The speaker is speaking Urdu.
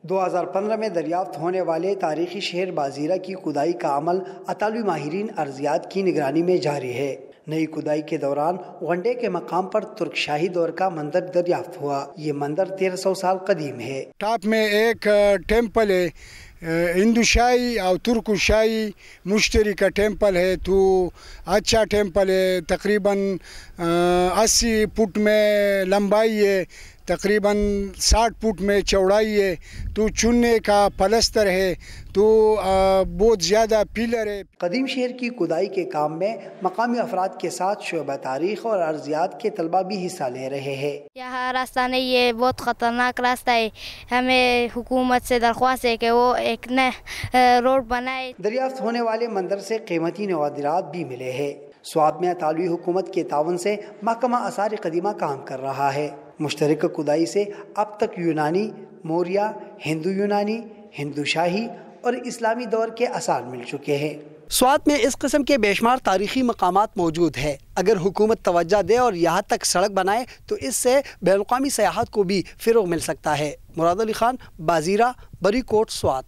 2015 میں دریافت ہونے والے تاریخی شہر بازیرہ کی کھدائی کا عمل اطالوی ماہرین ارضیات کی نگرانی میں جاری ہے۔ نئی کھدائی کے دوران ونڈے کے مقام پر ترک شاہی دور کا مندر دریافت ہوا۔ یہ مندر 1300 سال قدیم ہے۔ ٹاپ میں ایک ٹیمپل ہے، ہندو شاہی اور ترک شاہی مشترکہ ٹیمپل ہے، تو اچھا ٹیمپل ہے۔ تقریباً 80 فٹ میں لمبائی ہے، تقریباً 60 فٹ میں چوڑائی ہے، تو چننے کا پلستر ہے، تو بہت زیادہ پیلر ہے۔ قدیم شہر کی کھدائی کے کام میں مقامی افراد کے ساتھ شعبہ تاریخ اور ارضیات کے طلبہ بھی حصہ لے رہے ہیں۔ یہاں راستہ نہیں ہے، بہت خطرناک راستہ ہے، ہمیں حکومت سے درخواست ہے کہ وہ ایک نیا روڈ بنائے۔ دریافت ہونے والے مندر سے قیمتی نوادرات بھی ملے ہیں۔ سوات میں اطالوی حکومت کے تعاون سے محکمہ آثار قدیمہ کام کر رہا ہے۔ مشترکہ کھدائی سے اب تک یونانی، موریہ، ہندو یونانی، ہندو شاہی اور اسلامی دور کے آثار مل چکے ہیں۔ سوات میں اس قسم کے بے شمار تاریخی مقامات موجود ہیں۔ اگر حکومت توجہ دے اور یہاں تک سڑک بنائے تو اس سے بین الاقوامی سیاحت کو بھی فروغ مل سکتا ہے۔ مراد علی خان، بازیرہ، بری کوٹ، سوات۔